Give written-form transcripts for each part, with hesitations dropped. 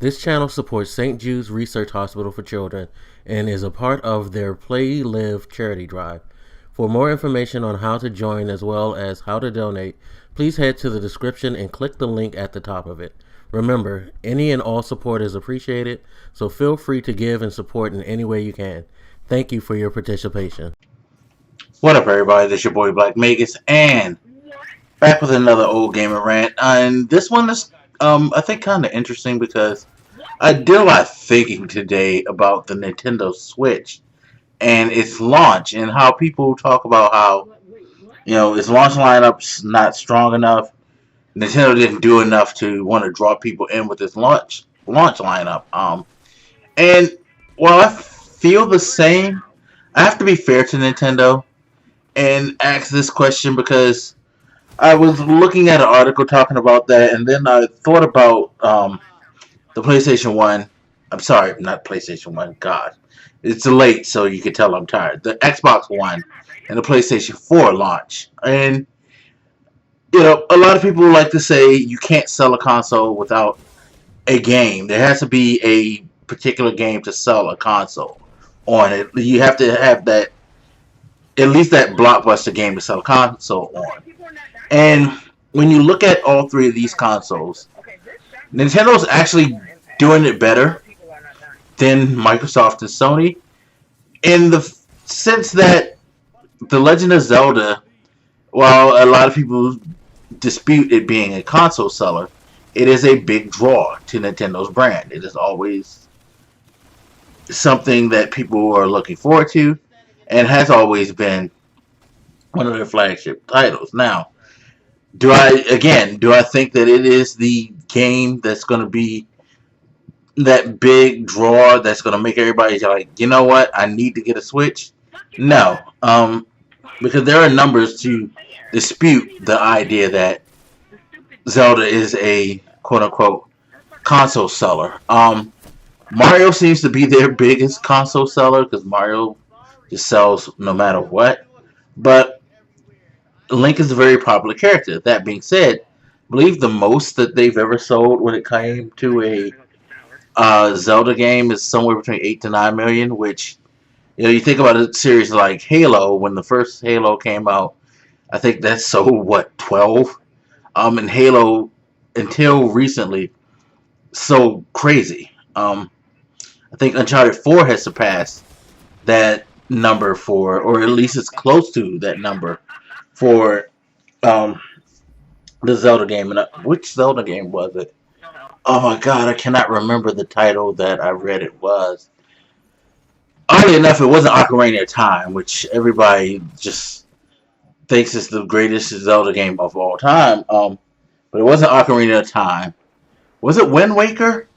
This channel supports St. Jude's Research Hospital for Children and is a part of their Play Live charity drive. For more information on how to join as well as how to donate, please head to the description and click the link at the top of it. Remember, any and all support is appreciated, so feel free to give and support in any way you can. Thank you for your participation. What up, everybody? This is your boy Blak Magus, and back with another old gamer rant. And this one is, I think, kind of interesting because I did a lot of thinking today about the Nintendo Switch and its launch, and how people talk about how its launch lineup's not strong enough. Nintendo didn't do enough to want to draw people in with its launch lineup. And while I feel the same, I have to be fair to Nintendo and ask this question because I was looking at an article talking about that, and then I thought about the PlayStation 1. I'm sorry, not PlayStation 1. God, it's late, so you can tell I'm tired. The Xbox One and the PlayStation 4 launch. And, a lot of people like to say you can't sell a console without a game. There has to be a particular game to sell a console on it. You have to have that, at least that blockbuster game to sell a console on. And when you look at all three of these consoles, Nintendo's actually doing it better than Microsoft and Sony, in the sense that The Legend of Zelda, while a lot of people dispute it being a console seller, it is a big draw to Nintendo's brand. It is always something that people are looking forward to, and has always been one of their flagship titles. Now, do I think that it is the game that's going to be that big draw that's going to make everybody like, you know what, I need to get a Switch? No, because there are numbers to dispute the idea that Zelda is a quote-unquote console seller. Mario seems to be their biggest console seller because Mario just sells no matter what. But Link is a very popular character. That being said, I believe the most that they've ever sold when it came to a Zelda game is somewhere between 8 to 9 million, which, you think about a series like Halo. When the first Halo came out, I think that sold, 12? And Halo, until recently, sold crazy. I think Uncharted 4 has surpassed that number for, or at least it's close to that number for the Zelda game. And which Zelda game was it? Oh my god, I cannot remember the title that I read it was. Oddly enough, it wasn't Ocarina of Time, which everybody just thinks is the greatest Zelda game of all time. But it wasn't Ocarina of Time. Was it Wind Waker?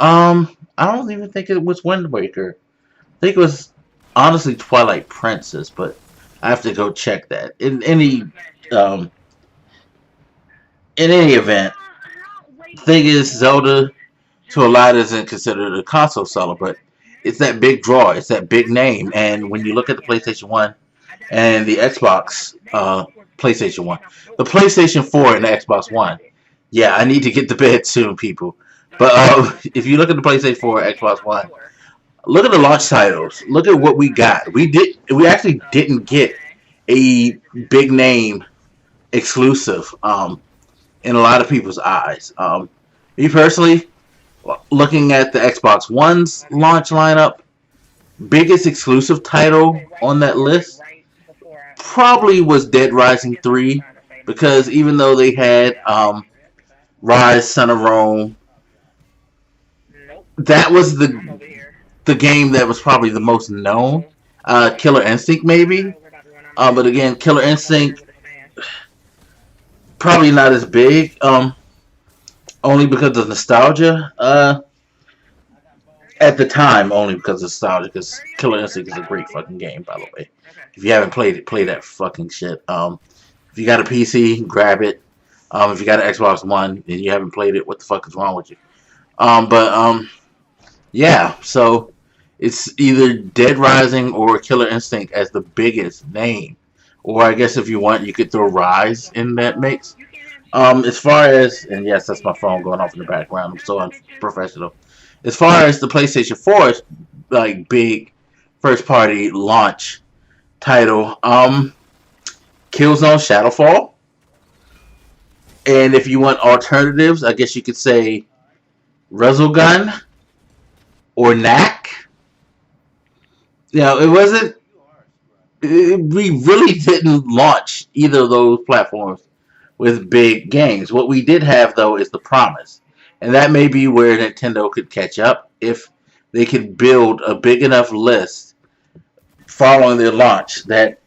I don't even think it was Wind Waker. I think it was honestly Twilight Princess, but I have to go check that. In any event, the thing is, Zelda to a lot isn't considered a console seller, but it's that big draw, it's that big name. And when you look at the PlayStation 1 and the Xbox PlayStation 1, the PlayStation 4 and the Xbox One, yeah, I need to get to bed soon, people. But if you look at the PlayStation 4, Xbox One, look at the launch titles. Look at what we got. We actually didn't get a big name exclusive in a lot of people's eyes. Me personally, looking at the Xbox One's launch lineup, biggest exclusive title on that list probably was Dead Rising 3, because even though they had Rise, Son of Rome, that was the game that was probably the most known. Killer Instinct maybe, but again, Killer Instinct probably not as big, only because of nostalgia. At the time, only because of nostalgia, because Killer Instinct is a great fucking game, by the way. If you haven't played it, play that fucking shit. If you got a PC, grab it. If you got an Xbox One and you haven't played it, what the fuck is wrong with you? Yeah, so it's either Dead Rising or Killer Instinct as the biggest name. Or I guess if you want, you could throw Rise in that mix. As far as, and yes, that's my phone going off in the background. I'm so unprofessional. As far as the PlayStation 4's like big first party launch title, Killzone Shadowfall. And if you want alternatives, I guess you could say Resogun or Knack. It wasn't. We really didn't launch either of those platforms with big games. What we did have, though, is the promise. And that may be where Nintendo could catch up if they could build a big enough list following their launch that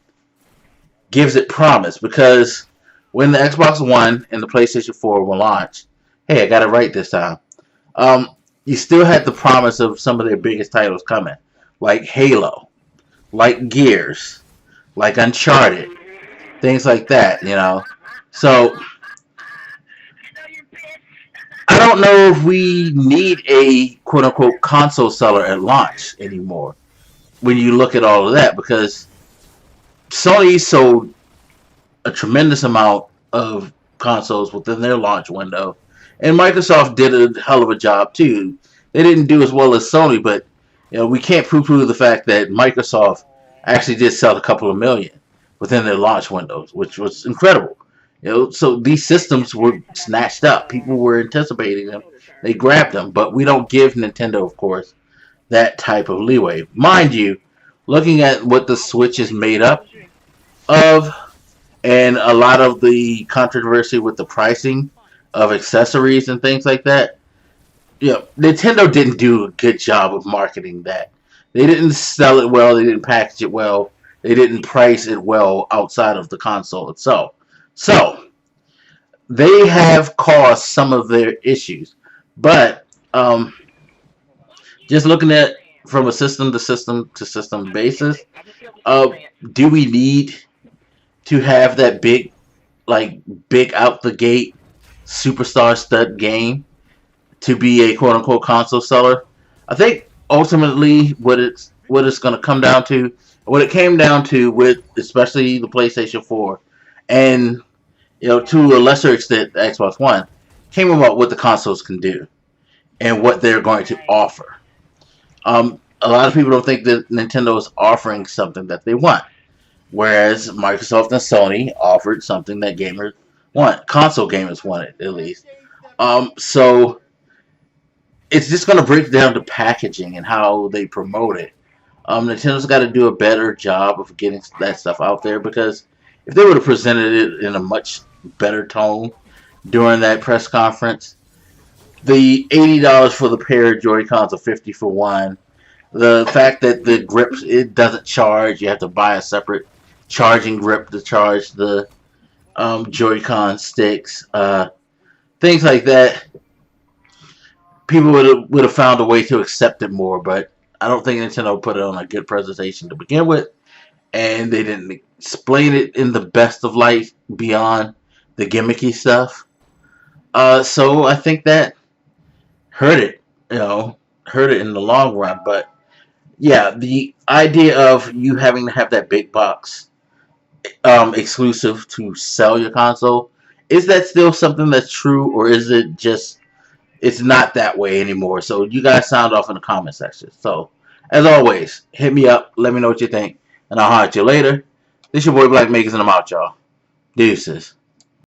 gives it promise. Because when the Xbox One and the PlayStation 4 were launched, hey, I got it right this time. You still had the promise of some of their biggest titles coming, like Halo, like Gears, like Uncharted, things like that. So I don't know if we need a quote unquote console seller at launch anymore when you look at all of that, because Sony sold a tremendous amount of consoles within their launch window, and Microsoft did a hell of a job too. They didn't do as well as Sony, but we can't poo-poo the fact that Microsoft actually did sell a couple of million within their launch windows, which was incredible. So these systems were snatched up. People were anticipating them. They grabbed them, but we don't give Nintendo, of course, that type of leeway. Mind you, looking at what the Switch is made up of, and a lot of the controversy with the pricing of accessories and things like that, Nintendo didn't do a good job of marketing that. They didn't sell it well. They didn't package it well. They didn't price it well outside of the console itself. So they have caused some of their issues, but just looking at from a system to system to system basis, uh, do we need to have that big out the gate superstar stud game to be a quote unquote console seller? I think ultimately what it's going to come down to, what it came down to with especially the PlayStation 4 and to a lesser extent the Xbox One, came about what the consoles can do and what they're going to offer. A lot of people don't think that Nintendo is offering something that they want, whereas Microsoft and Sony offered something that gamers want, console gamers wanted at least. So it's just going to break down to packaging and how they promote it. Nintendo's got to do a better job of getting that stuff out there, because if they would have presented it in a much better tone during that press conference, the $80 for the pair of Joy Cons or 50 for one, the fact that the grip, it doesn't charge, you have to buy a separate charging grip to charge the Joy-Con sticks, things like that. People would have found a way to accept it more, but I don't think Nintendo put it on a good presentation to begin with, and they didn't explain it in the best of light beyond the gimmicky stuff. So I think that hurt it, hurt it in the long run. But yeah, the idea of you having to have that big box exclusive to sell your console, is that still something that's true, or is it just it's not that way anymore? So you guys sound off in the comment section. So as always, hit me up, let me know what you think, and I'll holler at you later. This your boy Blak Magus, and I'm out, y'all. Deuces.